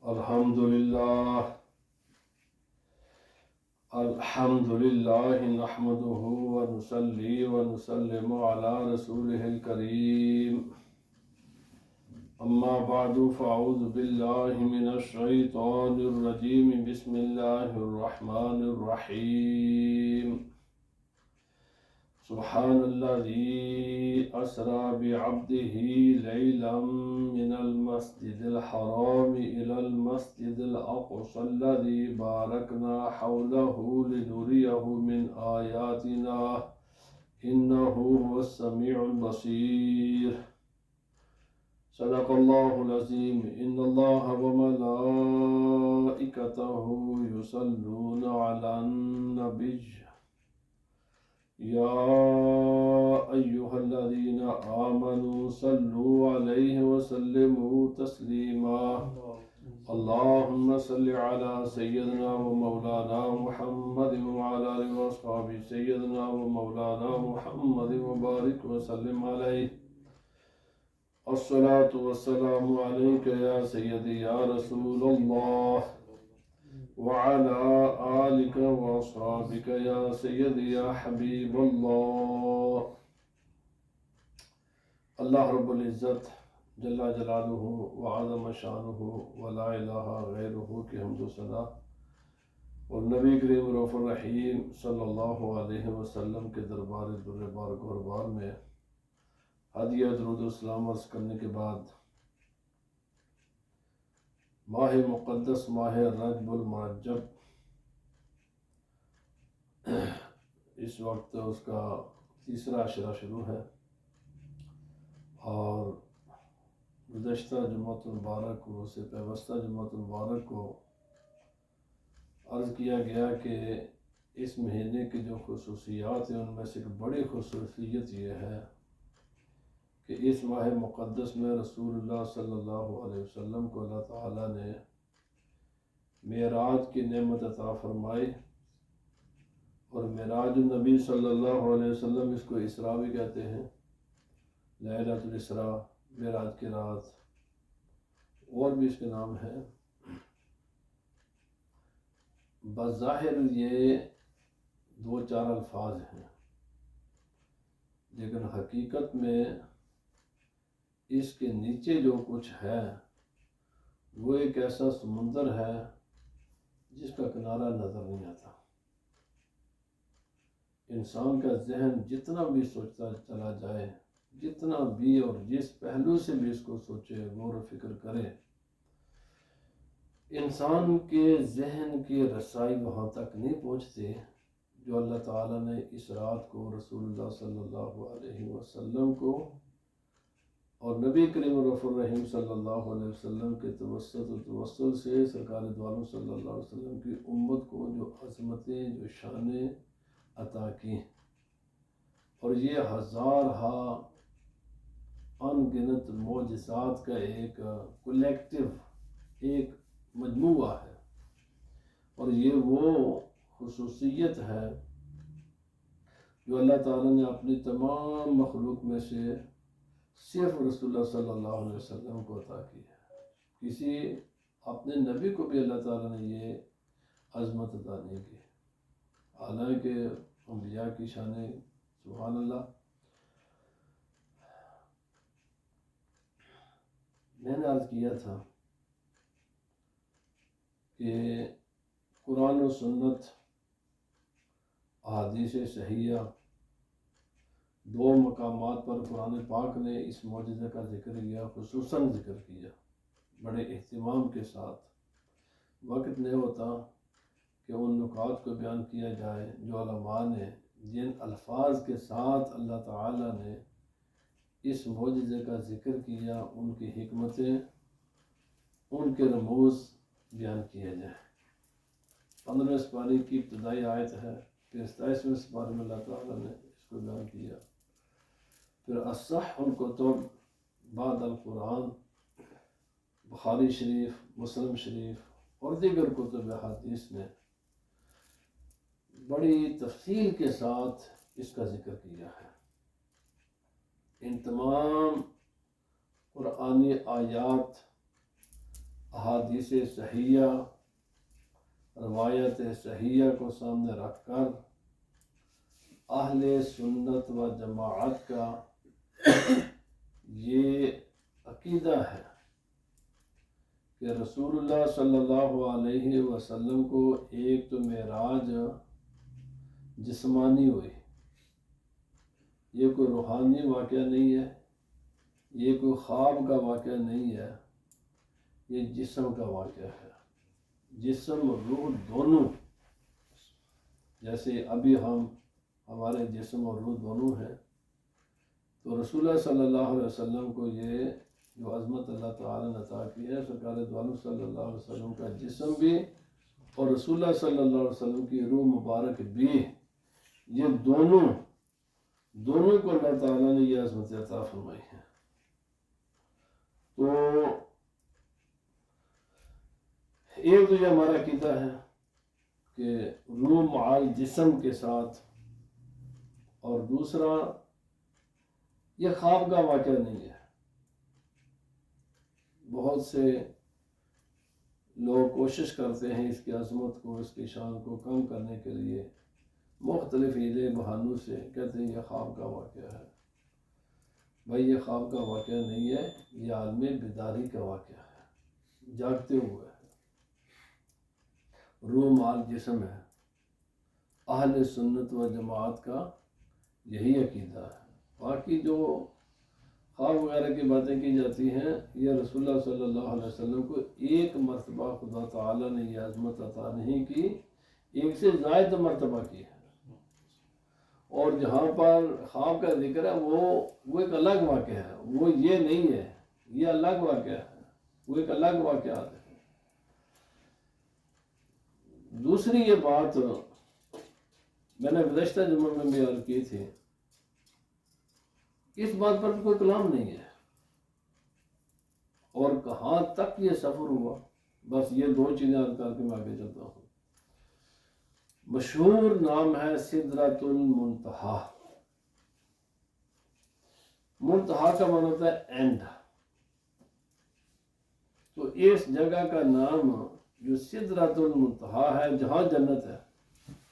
الحمد للہ نحمده ونصلي ونسلم على رسوله الكريم اما بعد فاعوذ باللہ من الشیطان الرجیم بسم اللہ الرحمن الرحیم سبحان الذي أسرى بعبده ليلا من المسجد الحرام إلى المسجد الأقصى الذي باركنا حوله لنريه من آياتنا إنه هو السميع البصير صدق الله العظيم إن الله وملائكته يصلون على النبي يا أيها الذين آمنوا صلوا عليه وسلموا تسليما اللهم صل على سيدنا ومولانا محمد وعلى آله وأصحابه سيدنا ومولانا محمد وبارك وسلم عليه الصلاة والسلام عليك يا سيدي يا رسول الله وعلى آلك وأصحابك يا سيدي يا حبيب الله اللہ رب العزت جل جلالہ وعظم شانہ ولا الہ غیرہ کی حمد و ثنا اور نبی کریم رؤوف الرحیم صلی اللہ علیہ وسلم کے دربار در بارک و بار میں ہدیہ درود و سلام عرض کرنے کے بعد ماہ مقدس ماہ رجب المرجب اس وقت اس کا تیسرا عشرہ شروع ہے اور گزشتہ جمعۃ المبارک کو سے پیوستہ جمعۃ المبارک کو عرض کیا گیا کہ اس مہینے کی جو خصوصیات ہیں ان میں سے ایک بڑی خصوصیت یہ ہے کہ اس ماہ مقدس میں رسول اللہ صلی اللہ علیہ وسلم کو اللہ تعالیٰ نے معراج کی نعمت عطا فرمائی اور معراج النبی صلی اللہ علیہ وسلم اس کو اسراء بھی کہتے ہیں، لیلۃ الاسراء، معراج کی رات، اور بھی اس کے نام ہے۔ بظاہر یہ دو چار الفاظ ہیں لیکن حقیقت میں اس کے نیچے جو کچھ ہے وہ ایک ایسا سمندر ہے جس کا کنارہ نظر نہیں آتا۔ انسان کا ذہن جتنا بھی سوچتا چلا جائے، جتنا بھی اور جس پہلو سے بھی اس کو سوچے، غور و فکر کرے، انسان کے ذہن کی رسائی وہاں تک نہیں پہنچتے جو اللہ تعالیٰ نے اس رات کو رسول اللہ صلی اللہ علیہ وسلم کو اور نبی کریم رؤوف الرحیم صلی اللہ علیہ وسلم کے توسط و توسل سے سرکار دو عالم صلی اللہ علیہ وسلم کی امت کو جو عظمتیں، جو شانیں عطا کی، اور یہ ہزارہا ان گنت معجزات کا ایک کولیکٹیو، ایک مجموعہ ہے، اور یہ وہ خصوصیت ہے جو اللہ تعالیٰ نے اپنی تمام مخلوق میں سے صرف رسول اللہ صلی اللہ علیہ وسلم کو عطا کی ہے۔ کسی اپنے نبی کو بھی اللہ تعالیٰ نے یہ عظمت عطا نہیں کی، حالانکہ انبیاء کی شانیں سبحان اللہ۔ میں نے عرض کیا تھا کہ قرآن و سنت، احادیث صحیحہ، دو مقامات پر قرآن پاک نے اس معجزے کا ذکر کیا، خصوصاً ذکر کیا بڑے اہتمام کے ساتھ۔ وقت نہیں ہوتا کہ ان نکات کو بیان کیا جائے جو علماء نے جن الفاظ کے ساتھ اللہ تعالیٰ نے اس معجزے کا ذکر کیا، ان کی حکمتیں، ان کے رموز بیان کیا جائے۔ 15ویں سپارے کی ابتدائی آیت ہے، پھر 27ویں سپارے میں اللہ تعالیٰ نے اس کو بیان کیا، پھر اصح الکتب بعد القرآن، بخاری شریف، مسلم شریف اور دیگر کتب حدیث نے بڑی تفصیل کے ساتھ اس کا ذکر کیا ہے۔ ان تمام قرآنی آیات احادیث صحیحہ، روایت صحیحہ کو سامنے رکھ کر اہل سنت و جماعت کا یہ عقیدہ ہے کہ رسول اللہ صلی اللہ علیہ وسلم کو ایک تو معراج جسمانی ہوئی، یہ کوئی روحانی واقعہ نہیں ہے، یہ کوئی خواب کا واقعہ نہیں ہے، یہ جسم کا واقعہ ہے۔ جسم اور روح دونوں، جیسے ابھی ہمارے جسم اور روح دونوں ہیں، تو رسول اللہ صلی اللہ علیہ وسلم کو یہ جو عظمت اللہ تعالیٰ نے عطا کی ہے، سرکار دو عالم صلی اللہ علیہ وسلم کا جسم بھی اور رسول اللہ صلی اللہ علیہ وسلم کی روح مبارک بھی، یہ دونوں کو اللہ تعالیٰ نے یہ عظمت عطا فرمائی ہے۔ تو ایک تو یہ ہمارا عقیدہ ہے کہ روح معال جسم کے ساتھ، اور دوسرا یہ خواب کا واقعہ نہیں ہے۔ بہت سے لوگ کوشش کرتے ہیں اس کی عظمت کو، اس کی شان کو کم کرنے کے لیے، مختلف ہیلے بہانوں سے کہتے ہیں یہ خواب کا واقعہ ہے۔ بھائی یہ خواب کا واقعہ نہیں ہے، یہ عالم بیداری کا واقعہ ہے، جاگتے ہوئے ہے۔ روح مال جسم ہے، اہل سنت و جماعت کا یہی عقیدہ ہے۔ باقی جو خواب وغیرہ کی باتیں کی جاتی ہیں، یہ رسول اللہ صلی اللہ علیہ وسلم کو ایک مرتبہ خدا تعالیٰ نے یہ عظمت عطا نہیں کی، ایک سے زائد مرتبہ کی ہے۔ اور جہاں پر خواب کا ذکر ہے وہ ایک الگ واقعہ ہے، وہ یہ نہیں ہے، یہ الگ واقعہ ہے، وہ ایک الگ واقعات ہے۔ دوسری یہ بات میں نے گزشتہ جمعہ میں بھی عرض کی تھی، اس بات پر کوئی کلام نہیں ہے، اور کہاں تک یہ سفر ہوا، بس یہ دو چیزیں عرض کر کے میں آگے چلتا ہوں۔ مشہور نام ہے سدرۃ المنتہا۔ منتہا کا معنی ہوتا ہے اینڈ، تو اس جگہ کا نام جو سدرۃ المنتہا ہے، جہاں جنت ہے،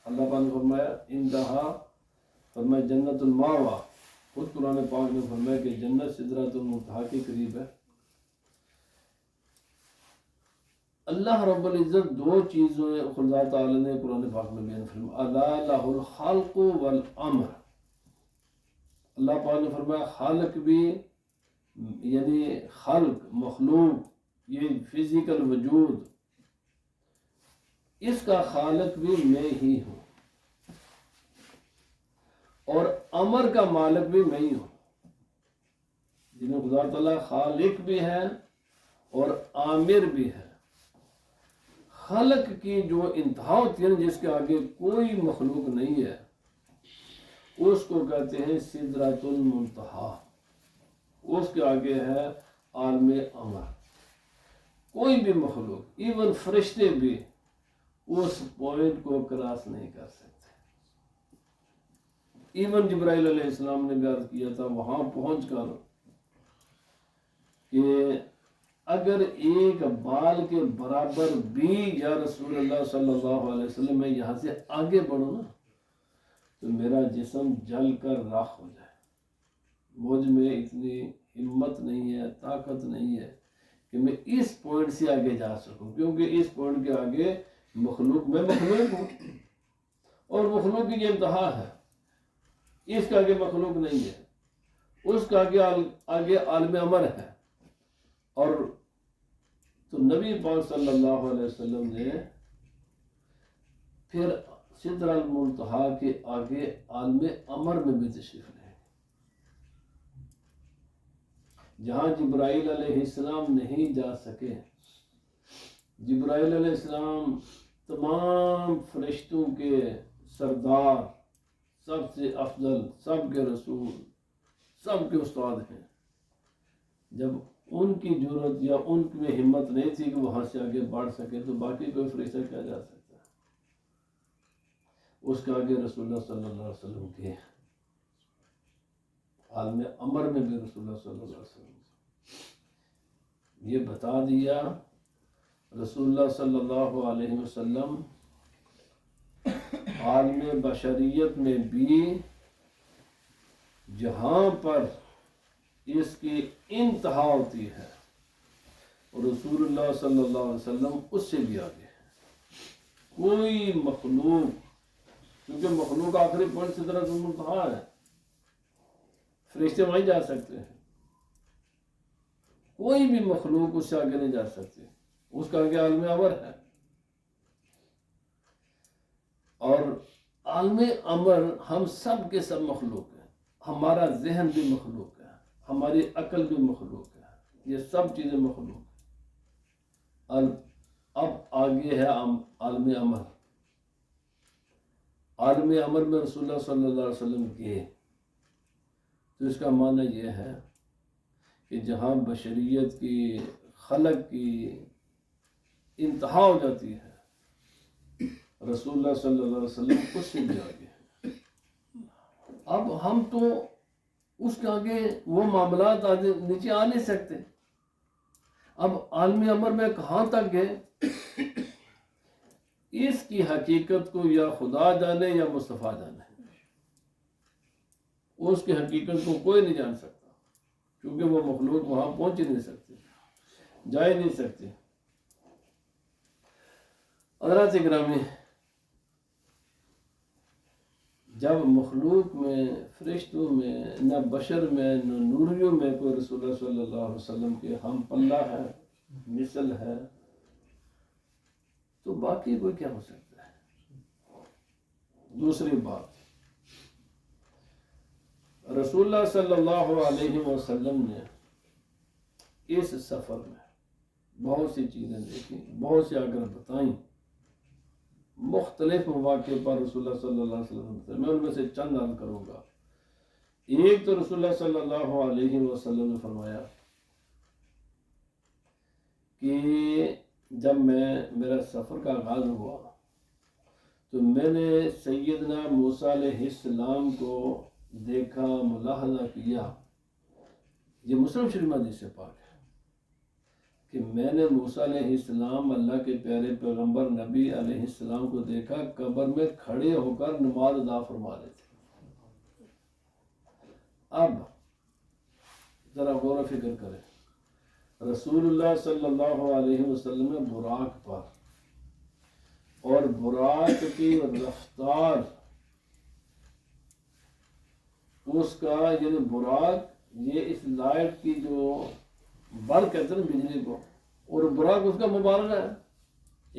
اللہ پاک نے فرمایا انتہا، فرمایا جنت الماوا، خود قرآن پاک نے فرمایا کہ جنت سدرۃ المنتہا کے قریب ہے۔ اللہ رب العزت دو چیزوں خدا تعالیٰ نے قرآن پاک میں بیان فرمایا، الا لہ الخلق والامر۔ اللہ پاک نے فرمایا خالق بھی، یعنی خلق مخلوق، یہ فزیکل وجود، اس کا خالق بھی میں ہی ہوں، اور امر کا مالک بھی میں ہی ہوں۔ جنہیں خدا تعالیٰ خالق بھی ہے اور عامر بھی ہے۔ خلق کی جو انتہا ہوتی ہے، جس کے آگے کوئی مخلوق نہیں ہے، اس کو کہتے ہیں سدرۃ المنتہا، اس کے آگے ہے عالم امر۔ کوئی بھی مخلوق، ایون فرشتے بھی اس پوائنٹ کو کراس نہیں کر سکتے۔ ایون جبرائیل علیہ السلام نے بھی عرض کیا تھا وہاں پہنچ کر کہ اگر ایک بال کے برابر بھی یا رسول اللہ صلی اللہ علیہ وسلم میں یہاں سے آگے بڑھوں نا، تو میرا جسم جل کر راکھ ہو جائے۔ مجھ میں اتنی ہمت نہیں ہے، طاقت نہیں ہے کہ میں اس پوائنٹ سے آگے جا سکوں، کیونکہ اس پوائنٹ کے آگے مخلوق، میں مخلوق ہوں، اور مخلوق کی یہ انتہا ہے، اس کا آگے مخلوق نہیں ہے، اس کا آگے عالم امر ہے۔ اور تو نبی پاک صلی اللہ علیہ وسلم نے پھر سدرۃ المنتہا کے آگے عالم امر میں بھی تشریف لے، جہاں جبرائیل علیہ السلام نہیں جا سکے۔ جبرائیل علیہ السلام تمام فرشتوں کے سردار، سب سے افضل، سب کے رسول، سب کے استاد ہیں۔ جب ان کی جرأت یا ان میں ہمت نہیں تھی کہ وہاں سے آگے بڑھ سکے، تو باقی کوئی فرشتہ کیا جا سکتا ہے؟ اس کے آگے رسول اللہ صلی اللہ علیہ وسلم کے عالم امر میں بھی رسول اللہ صلی اللہ علیہ وسلم یہ بتا دیا رسول اللہ صلی اللہ علیہ وسلم عالم بشریت میں بھی جہاں پر اس کی انتہا ہوتی ہے، اور رسول اللہ صلی اللہ علیہ وسلم اس سے بھی آگے ہے۔ کوئی مخلوق، کیونکہ مخلوق آخری پوائنٹ سدرۃ المنتہا ہے، فرشتے وہیں جا سکتے ہیں، کوئی بھی مخلوق اس سے آگے نہیں جا سکتے، اس کا آگے عالم امر ہے۔ اور عالم امر ہم سب کے سب مخلوق ہیں، ہمارا ذہن بھی مخلوق ہے، ہماری عقل بھی مخلوق ہے، یہ سب چیزیں مخلوق ہیں۔ اب آگے ہے عالم امر۔ عالم امر میں رسول اللہ صلی اللہ علیہ وسلم گئے تو اس کا معنی یہ ہے کہ جہاں بشریت کی، خلق کی انتہا ہو جاتی ہے، رسول اللہ صلی اللہ علیہ وسلم اس سے بھی آگے۔ اب ہم تو اس کے آگے وہ معاملات نیچے آ نہیں سکتے۔ اب عالم امر میں کہاں تک ہے، اس کی حقیقت کو یا خدا جانے یا مصطفیٰ جانے، اس کی حقیقت کو کوئی نہیں جان سکتا، کیونکہ وہ مخلوق وہاں پہنچ ہی نہیں سکتے، جا ہی نہیں سکتے۔ حضرات گرامی، جب مخلوق میں، فرشتوں میں، نہ بشر میں، نہ نوریوں میں کوئی رسول اللہ صلی اللہ علیہ وسلم کے ہم پلہ ہے، مثل ہے، تو باقی کوئی کیا ہو سکتا ہے؟ دوسری بات، رسول اللہ صلی اللہ علیہ وسلم نے اس سفر میں بہت سی چیزیں دیکھی، بہت سی اگر بتائیں، مختلف مواقع پر رسول اللہ صلی اللہ علیہ وسلم نے، میں ان میں سے چند عرض کروں گا۔ ایک تو رسول اللہ صلی اللہ علیہ وسلم نے فرمایا کہ جب میرا سفر کا آغاز ہوا تو میں نے سیدنا موسیٰ علیہ السلام کو دیکھا، ملاحظہ کیا، یہ مسلم شریف حدیث سے پاک ہے کہ میں نے موسیٰ علیہ السلام، اللہ کے پیارے پیغمبر نبی علیہ السلام کو دیکھا، قبر میں کھڑے ہو کر نماز ادا فرما رہے تھے۔ اب ذرا غور و فکر کریں، رسول اللہ صلی اللہ علیہ وسلم براق پر، اور براق کی رفتار، اس کا یعنی براق، یہ اس لائٹ کی جو بل کہتے ہیں بجلی کو، اور براق اس کا مبارکہ ہے،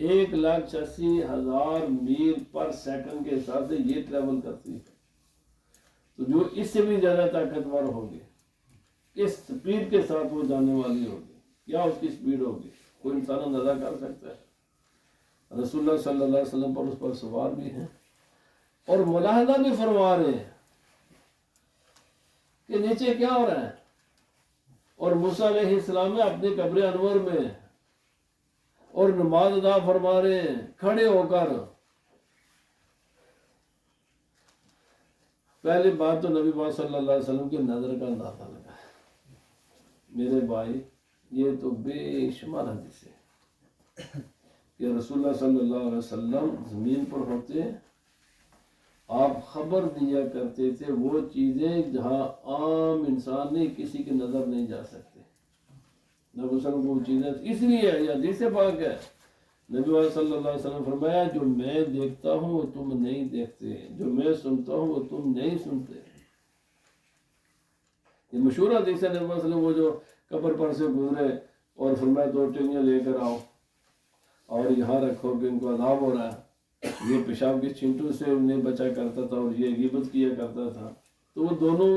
1,86,000 میل پر سیکنڈ کے حساب سے یہ ٹریول کرتی ہے، تو جو اس سے بھی زیادہ طاقتور ہوگی، کس سپیڈ کے ساتھ وہ جانے والی ہوگی، کیا اس کی سپیڈ ہوگی، کوئی انسان اندازہ کر سکتا ہے؟ رسول اللہ صلی اللہ علیہ وسلم پر اس پر سوار بھی ہیں اور ملاحظہ بھی فرما رہے ہیں کہ نیچے کیا ہو رہا ہے، اور موسیٰ علیہ السلام اپنے قبر انور میں اور نماز ادا فرما رہے ہیں کھڑے ہو کر۔ پہلی بات تو نبی پاک صلی اللہ علیہ وسلم کی نظر کا اندازہ لگا ہے۔ میرے بھائی، یہ تو بے شمار حدیث ہے کہ رسول اللہ صلی اللہ علیہ وسلم زمین پر ہوتے، آپ خبر دیا کرتے تھے وہ چیزیں جہاں عام انسان نہیں، کسی کی نظر نہیں جا سکتے۔ نبی صلی اللہ علیہ وسلم کو وہ چیزیں اس لیے ہے، یہ حدیث پاک ہے، نبی صلی اللہ علیہ وسلم فرمایا جو میں دیکھتا ہوں وہ تم نہیں دیکھتے، جو میں سنتا ہوں وہ تم نہیں سنتے۔ یہ مشہور حدیث ہے، نبی صلی اللہ علیہ وسلم وہ جو قبر پر سے گزرے اور فرمایا 2 ٹنگیاں لے کر آؤ اور یہاں رکھو کہ ان کو عذاب ہو رہا ہے، یہ پیشاب کی چھینٹوں سے انہیں بچا کرتا تھا اور یہ غیبت کیا کرتا تھا، تو وہ دونوں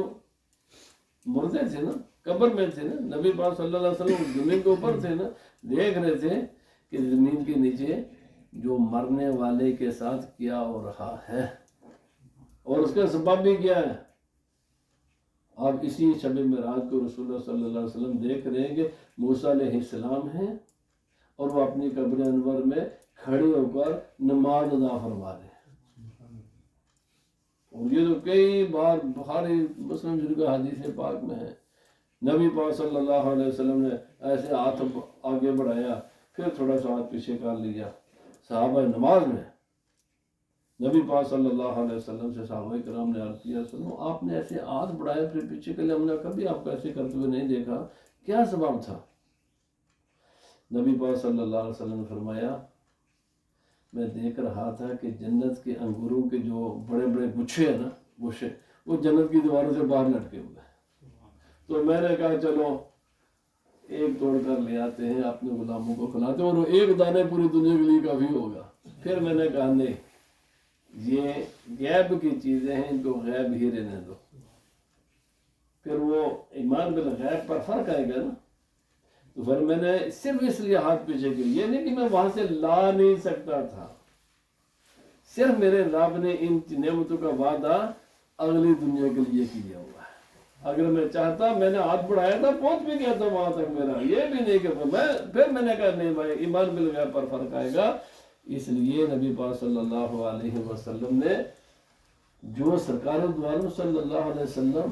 مردے تھے نا، قبر میں تھے نا، نبی پاک صلی اللہ علیہ وسلم زمین کے اوپر تھے نا، دیکھ رہے تھے کہ زمین کے نیچے جو مرنے والے کے ساتھ کیا ہو رہا ہے اور اس کا سبب بھی کیا ہے۔ آپ اسی شب معراج کو رسول اللہ صلی اللہ علیہ وسلم دیکھ رہے ہیں کہ موسیٰ علیہ السلام ہیں اور وہ اپنی قبر انور میں کھڑے ہو کر نماز ادا فرما رہے ہیں، اور یہ تو کئی بار بخاری مسلم شریف کا حدیث پاک میں ہے، نبی پاک صلی اللہ علیہ وسلم نے ایسے ہاتھ آگے بڑھایا، پھر تھوڑا سا ہاتھ پیچھے کر لیا. صحابہ نماز میں نبی پاک صلی اللہ علیہ وسلم سے صحابہ کرام نے عرض کیا سنو آپ نے ایسے ہاتھ بڑھائے پھر پیچھے کے لیے ہم نے کبھی آپ کو ایسے کرتے ہوئے نہیں دیکھا, کیا سبب تھا؟ نبی پاک صلی اللہ علیہ وسلم نے فرمایا میں دیکھ رہا تھا کہ جنت کے انگوروں کے جو بڑے بڑے گچھے ہیں نا, گچھے وہ جنت کی دیواروں سے باہر لٹکے ہوئے ہیں. تو میں نے کہا چلو ایک توڑ کر لے آتے ہیں اپنے غلاموں کو کھلاتے ہیں, اور وہ ایک دانے پوری دنیا کے لیے کافی ہوگا. پھر میں نے کہا نہیں, یہ غیب کی چیزیں ہیں, ان کو غیب ہی رہنے دو. پھر وہ ایمان بالغیب پر فرق آئے گا نا. تو پھر میں نے صرف اس لیے ہاتھ پیچھے کیا, یہ نہیں کہ میں وہاں سے لا نہیں سکتا تھا, صرف میرے رب نے ان نعمتوں کا وعدہ اگلی دنیا کے لیے کیا ہوا ہے. اگر میں چاہتا میں نے ہاتھ بڑھایا تھا پہنچ بھی گیا تھا وہاں تک میرا, یہ بھی نہیں کہ پھر میں نے کہا نہیں بھائی ایمان بالغیب پر فرق آئے گا. اس لیے نبی پاک صلی اللہ علیہ وسلم نے جو سرکار دو عالم صلی اللہ علیہ وسلم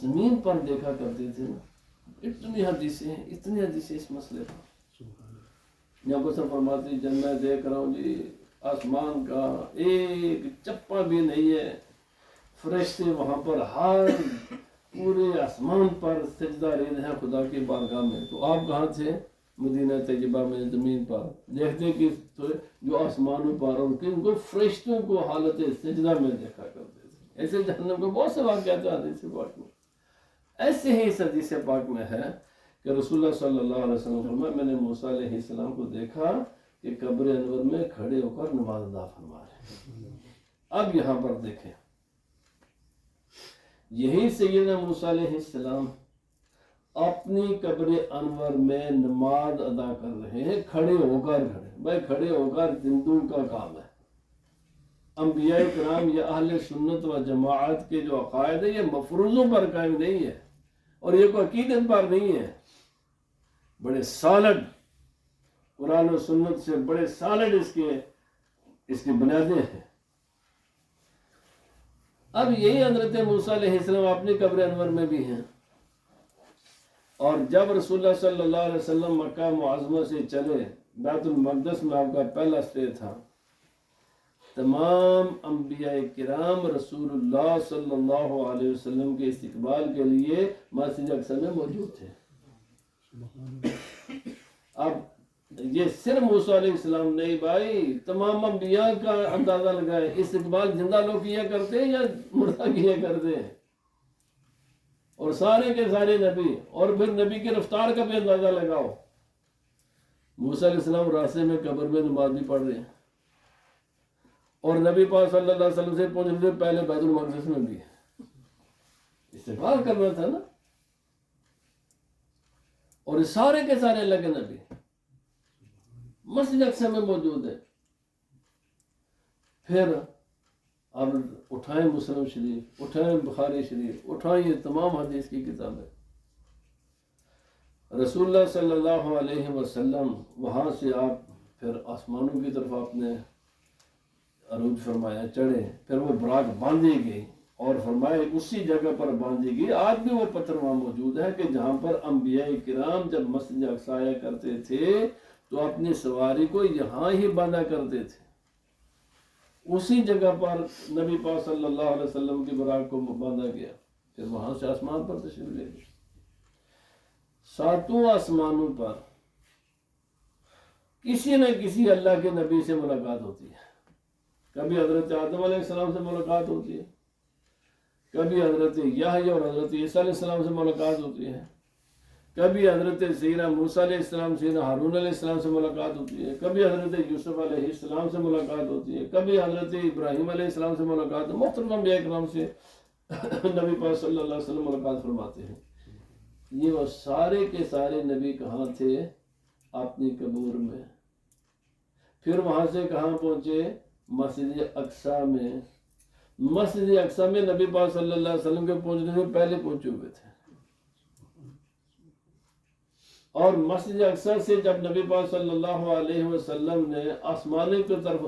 زمین پر دیکھا کرتے تھے, اتنی حدیثیں اس مسئلے پر. یہاں پر فرماتے جب میں دیکھ رہا ہوں جی آسمان کا ایک چپا بھی نہیں ہے, فرشتے وہاں پر ہر پورے آسمان پر سجدہ ریز ہیں خدا کی بارگاہ میں. تو آپ کہاں تھے؟ مدینہ طیبہ میں زمین پر. دیکھتے کہ جو آسمانوں پر اور ان کو فرشتوں کو حالت سجدہ میں دیکھا کرتے تھے. ایسے جہنم کو بہت سے واقعات حدیث پاک میں. ایسے ہی اس حدیث پاک میں ہے کہ رسول اللہ صلی اللہ علیہ وسلم فرمایا میں نے موسیٰ علیہ السلام کو دیکھا کہ قبر انور میں کھڑے ہو کر نماز ادا فرما رہے ہیں. اب یہاں پر دیکھیں, یہی سیدنا موسیٰ علیہ السلام اپنی قبر انور میں نماز ادا کر رہے ہیں کھڑے ہو کر. بھائی کھڑے ہو کر زندوں کا کام ہے. انبیاء کرام یا اہل سنت و جماعت کے جو عقائد ہیں یہ مفروضوں پر قائم نہیں ہے, اور یہ کوئی عقیدت پر نہیں ہے. بڑے سالڈ قرآن و سنت سے بڑے سالڈ اس کی بنیادیں ہیں. اب یہی حضرت موسیٰ علیہ السلام اپنی قبر انور میں بھی ہیں, اور جب رسول اللہ صلی اللہ علیہ وسلم مکہ معظمہ سے چلے, بیت المقدس میں آپ کا پہلا اسٹے تھا, تمام انبیاء کرام رسول اللہ صلی اللہ علیہ وسلم کے استقبال کے لیے مسجد اقصی میں موجود تھے. اب یہ صرف موسیٰ علیہ السلام نہیں بھائی, تمام انبیاء کا اندازہ لگائے استقبال زندہ لوگ کیا کرتے ہیں یا مردہ کیا کرتے ہیں, اور سارے کے سارے نبی, اور پھر نبی کی رفتار کا بھی اندازہ لگاؤ. موسیٰ علیہ السلام راستے میں قبر میں نماز بھی پڑھ رہے ہیں, اور نبی پاک صلی اللہ علیہ وسلم سے پہنچنے سے پہلے بیت المقدس میں بھی استقبال کرنا تھا نا. اور یہ سارے کے سارے اللہ کے نبی مسجد اقصی میں موجود ہے. پھر اب اٹھائیں مسلم شریف, اٹھائیں بخاری شریف, اٹھائیں یہ تمام حدیث کی کتابیں. رسول اللہ صلی اللہ علیہ وسلم وہاں سے آپ پھر آسمانوں کی طرف آپ نے عروج فرمایا, چڑھے. پھر وہ براق باندھی گئی, اور فرمایا اسی جگہ پر باندھی گئی. آج بھی وہ پتھر وہاں موجود ہے کہ جہاں پر انبیاء کرام جب مسجد اقصی آیا کرتے تھے تو اپنی سواری کو یہاں ہی باندھا کرتے تھے. اسی جگہ پر نبی پاک صلی اللہ علیہ وسلم کی براق کو باندھا گیا. پھر وہاں سے آسمان پر تشریف لے گئے. ساتوں آسمانوں پر کسی نہ کسی اللہ کے نبی سے ملاقات ہوتی ہے. کبھی حضرت آدم علیہ السلام سے ملاقات ہوتی ہے, کبھی حضرت یحییٰ اور حضرت عیسیٰ علیہ السلام سے ملاقات ہوتی ہے, کبھی حضرت سیدنا موسیٰ علیہ السلام سیدنا ہارون علیہ السلام سے ملاقات ہوتی ہے, کبھی حضرت یوسف علیہ السلام سے ملاقات ہوتی ہے, کبھی حضرت ابراہیم علیہ السلام سے ملاقات. مختلف انبیاء کرام سے نبی پاک صلی اللہ علیہ وسلم ملاقات فرماتے ہیں. یہ وہ سارے کے سارے نبی کہاں تھے؟ اپنی قبور میں. پھر وہاں سے کہاں پہنچے؟ مسجد اقصی میں. مسجد اقصی میں نبی پاک صلی اللہ علیہ وسلم کے پہنچنے سے پہلے پہنچے ہوئے تھے. اور مسجد اقصی سے جب نبی پاک صلی اللہ علیہ وسلم نے آسمانے کی طرف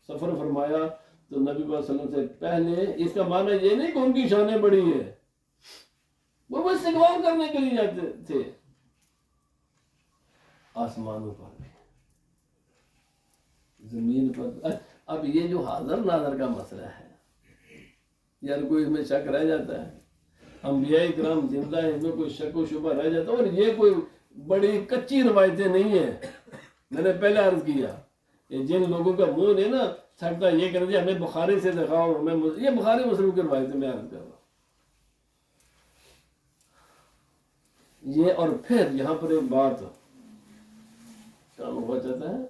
سفر فرمایا تو نبی پاک صلی اللہ علیہ وسلم سے پہلے, اس کا معنی یہ نہیں کہ ان کی شانیں بڑی ہے, وہ استقبال کرنے کے لیے جاتے تھے آسمانوں پر بھی. زمین پر اب یہ جو حاضر ناظر کا مسئلہ ہے یار کوئی اس میں شک رہ جاتا ہے، انبیاء کرام زندہ ہیں، اس میں کوئی شک و شبہ رہ جاتا ہے، اور یہ کوئی بڑی کچی روایتیں نہیں ہیں۔ میں نے پہلے عرض کیا کہ جن لوگوں کا منہ نہیں نا تھکتا یہ کہتے ہیں ہمیں بخاری سے دکھاؤ، ہمیں یہ بخاری مسلم کی روایتیں میں عرض کر رہا ہوں یہ۔ اور پھر یہاں پر ایک بات کام ہوا چاہتا ہے،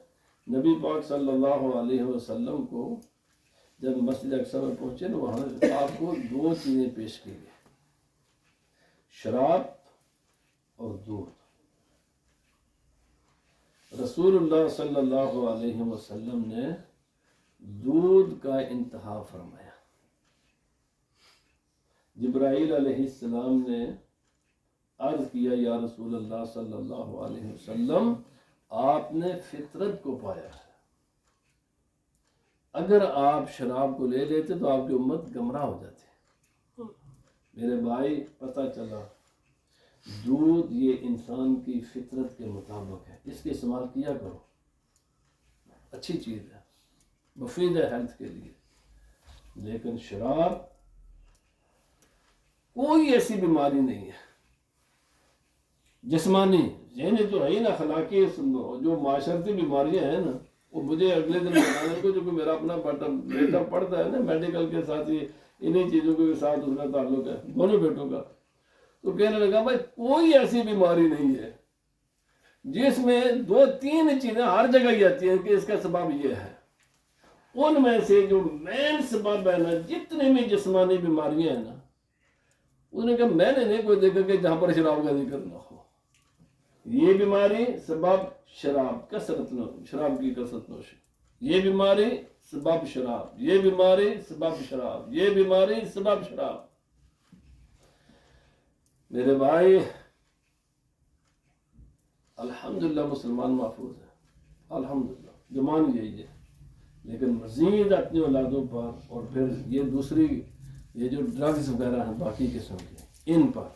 نبی پاک صلی اللہ علیہ وسلم کو جب مسجد اقصی میں پہنچے نا وہاں آپ کو دو چیزیں پیش کی گئی، شراب اور دودھ۔ رسول اللہ صلی اللہ علیہ وسلم نے دودھ کا انتہا فرمایا۔ جبرائیل علیہ السلام نے عرض کیا یا رسول اللہ صلی اللہ علیہ وسلم آپ نے فطرت کو پایا ہے، اگر آپ شراب کو لے لیتے تو آپ کی امت گمراہ ہو جاتی۔ میرے بھائی پتہ چلا دودھ یہ انسان کی فطرت کے مطابق ہے، اس کے استعمال کیا کرو، اچھی چیز ہے، مفید ہے ہیلتھ کے لیے۔ لیکن شراب کوئی ایسی بیماری نہیں ہے جسمانی، ذہنی تو ہے ہی نا، اخلاقی جو معاشرتی بیماریاں ہیں نا وہ مجھے اگلے دن بتانے کو، جو کہ میرا اپنا بیٹا پڑھتا ہے نا میڈیکل کے ساتھ ہی انہیں چیزوں کے ساتھ اس کا تعلق ہے، دونوں بیٹوں کا، تو کہنے لگا بھائی کوئی ایسی بیماری نہیں ہے جس میں دو تین چیزیں ہر جگہ ہی آتی ہیں کہ اس کا سبب یہ ہے۔ ان میں سے جو مین سبب ہے نا جتنے بھی جسمانی بیماریاں ہیں نا، انہوں نے کہا میں نے نہیں کوئی دیکھا کہ جہاں پر شراب کا ذکر نہ ہو۔ یہ بیماری سبب شراب شراب کی کثرت نوشی، یہ بیماری سبب شراب، یہ بیماری سبب شراب، یہ بیماری سبب شراب۔ میرے بھائی الحمدللہ مسلمان محفوظ ہے، الحمدللہ گمان یہی ہے، لیکن مزید اپنی اولادوں پر اور پھر یہ دوسری یہ جو ڈرگز وغیرہ ہیں باقی قسم کے ان پر،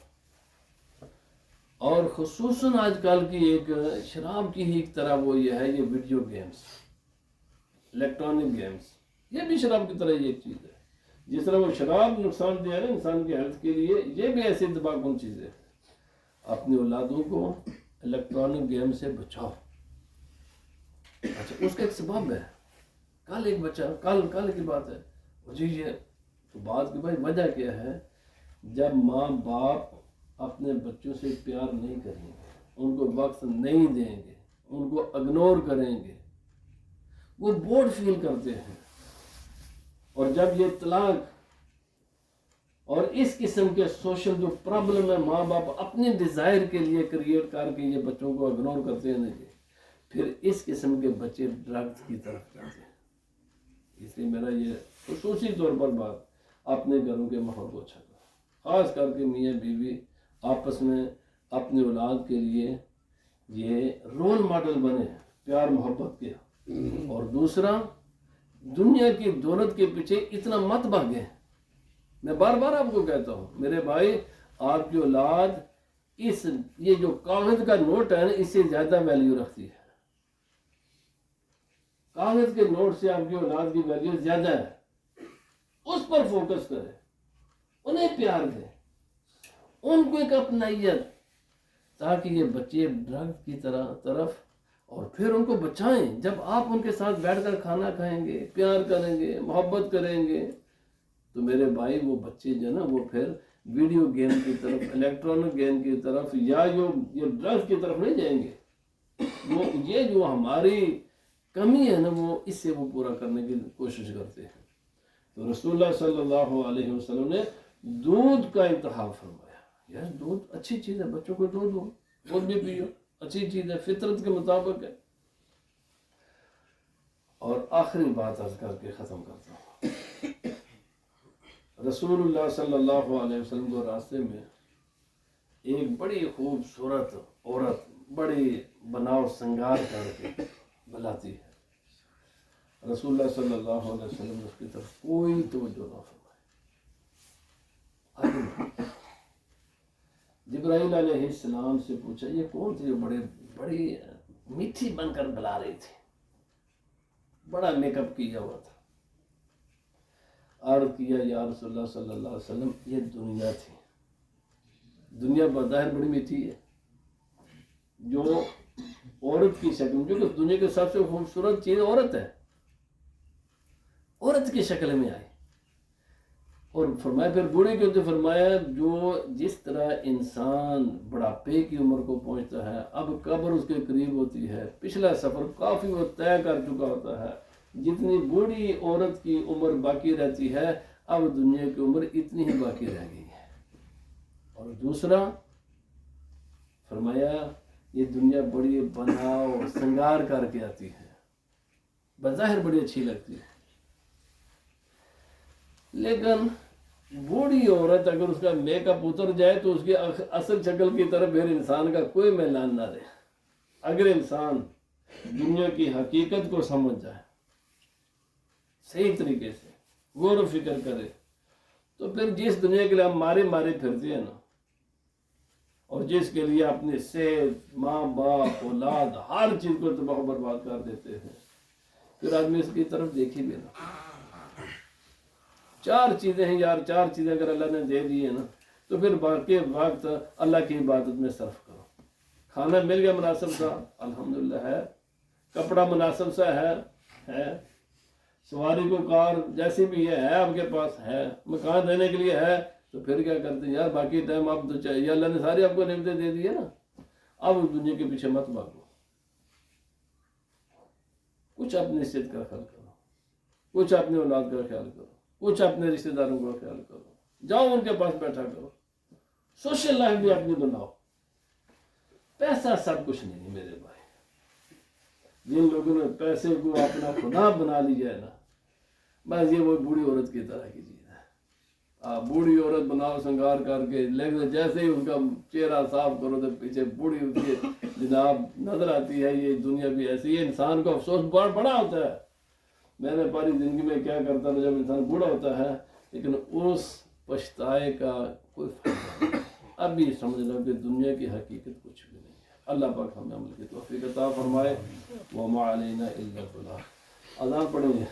اور خصوصاً آج کل کی ایک شراب کی ہی ایک طرح وہ یہ ہے، یہ ویڈیو گیمز، الیکٹرانک گیمز، یہ بھی شراب کی طرح یہ ایک چیز ہے۔ جس طرح وہ شراب نقصان دہ ہے نا انسان کی ہیلتھ کے لیے، یہ بھی ایسی دبا کن چیزیں ہیں۔ اپنی اولادوں کو الیکٹرانک گیم سے بچاؤ۔ اچھا اس کا ایک سبب ہے، کل ایک بچہ کل کی بات ہے جی، یہ تو بات کی بھائی وجہ کیا ہے، جب ماں باپ اپنے بچوں سے پیار نہیں کریں گے، ان کو وقت نہیں دیں گے، ان کو اگنور کریں گے، وہ بورڈ فیل کرتے ہیں، اور جب یہ طلاق اور اس قسم کے سوشل جو پرابلم ہے ماں باپ اپنی ڈیزائر کے لیے کریٹ کر کے یہ بچوں کو اگنور کرتے ہیں، پھر اس قسم کے بچے ڈرگز کی طرف جاتے ہیں۔ اس لیے میرا یہ خصوصی طور پر بات اپنے گھروں کے ماحول کو اچھا کرو، خاص کر کے میاں بیوی آپس میں اپنی اولاد کے لیے یہ رول ماڈل بنے پیار محبت کے۔ اور دوسرا، دنیا کی دولت کے پیچھے اتنا مت بھاگیں۔ میں بار بار آپ کو کہتا ہوں میرے بھائی، آپ کی اولاد یہ جو کاغذ کا نوٹ ہے نا اس سے زیادہ ویلیو رکھتی ہے۔ کاغذ کے نوٹ سے آپ کی اولاد کی ویلیو زیادہ ہے، اس پر فوکس کریں، انہیں پیار دیں، ان کو ایک اپنائیت، تاکہ یہ بچے ڈرگ کی طرف اور پھر ان کو بچائیں۔ جب آپ ان کے ساتھ بیٹھ کر کھانا کھائیں گے، پیار کریں گے، محبت کریں گے، تو میرے بھائی وہ بچے جو نا وہ پھر ویڈیو گیم کی طرف، الیکٹرانک گیم کی طرف یا یہ ڈرگ کی طرف نہیں جائیں گے۔ وہ یہ جو ہماری کمی ہے نا وہ اس سے وہ پورا کرنے کی کوشش کرتے ہیں۔ تو رسول اللہ صلی اللہ علیہ وسلم نے دودھ کا انتخاب فرمایا۔ یار دودھ اچھی چیز ہے، بچوں کو دودھ بھی پیو، اچھی چیز ہے، فطرت کے مطابق ہے۔ اور آخری بات عرض کر کے ختم کرتا ہوں، رسول اللہ صلی اللہ علیہ وسلم کو راستے میں ایک بڑی خوبصورت عورت بڑی بناؤ سنگار کر کے بلاتی ہے۔ رسول اللہ صلی اللہ علیہ وسلم نے اس کی طرف کوئی توجہ نہ فرمائی۔ جبرائیل علیہ السلام سے پوچھا یہ کون تھی جو بڑی میٹھی بن کر بلا رہی تھی؟ بڑا میک اپ کیا ہوا تھا. عرض کیا یا رسول اللہ صلی اللہ علیہ وسلم یہ دنیا تھی. دنیا بظاہر بڑی میٹھی ہے، جو عورت کی شکل، جو کہ دنیا کی سب سے خوبصورت چیز عورت ہے، عورت کی شکل میں آئی. اور فرمایا پھر بوڑھے کے تو فرمایا جو جس طرح انسان بڑھاپے کی عمر کو پہنچتا ہے، اب قبر اس کے قریب ہوتی ہے، پچھلا سفر کافی وہ طے کر چکا ہوتا ہے، جتنی بوڑھی عورت کی عمر باقی رہتی ہے اب دنیا کی عمر اتنی ہی باقی رہ گئی ہے. اور دوسرا فرمایا یہ دنیا بڑی بناؤ سنگار کر کے آتی ہے، بظاہر بڑی اچھی لگتی ہے، لیکن بوڑھی عورت اگر اس کا میک اپ اتر جائے تو اس کی اصل شکل کی طرف پھر انسان کا کوئی میلان نہ رہے. اگر انسان دنیا کی حقیقت کو سمجھ جائے، صحیح طریقے سے غور و فکر کرے، تو پھر جس دنیا کے لیے ہم مارے پھرتے ہیں نا، اور جس کے لیے اپنی صحت، ماں باپ، اولاد، ہر چیز کو تباہ و برباد کر دیتے ہیں، پھر آدمی اس کی طرف دیکھی بھی نا. 4 چیزیں ہیں یار، 4 چیزیں اگر اللہ نے دے دی ہیں نا تو پھر باقی وقت اللہ کی عبادت میں صرف کرو. کھانا مل گیا مناسب سا الحمدللہ ہے، کپڑا مناسب سا ہے، سواری کو کار جیسی بھی ہے آپ کے پاس ہے، مکان رہنے کے لیے ہے، تو پھر کیا کرتے ہیں یار باقی ٹائم آپ تو چاہیے، اللہ نے ساری آپ کو نعمتیں دے دی ہے نا، اب اس دنیا کے پیچھے مت بھاگو. کچھ اپنی صحت کا خیال کرو، کچھ اپنے اولاد کا خیال کرو، کچھ اپنے رشتہ داروں کا خیال کرو، جاؤ ان کے پاس بیٹھا کرو، سوشل لائف بھی اپنی بناؤ. پیسہ سب کچھ نہیں ہے میرے بھائی. جن لوگوں نے پیسے کو اپنا خدا بنا لیا ہے نا، بس یہ وہ بوڑھی عورت کی طرح کی چیز ہے. بوڑھی عورت بناؤ سنگار کر کے، لیکن جیسے ہی ان کا چہرہ صاف کرو تو پیچھے بوڑھی ہوتی ہے جناب نظر آتی ہے. یہ دنیا بھی ایسی ہے، انسان کو افسوس بڑا ہوتا ہے. میں نے پاری زندگی میں کیا کرتا تھا، جب انسان بوڑھا ہوتا ہے لیکن اس پچھتائے کا کوئی فائدہ نہیں. اب بھی سمجھ لو کہ دنیا کی حقیقت کچھ بھی نہیں ہے. اللہ پاک ہمیں عمل کی توفیق عطا فرمائے. وما علینا الا البلاغ. اذان پڑھیں گے.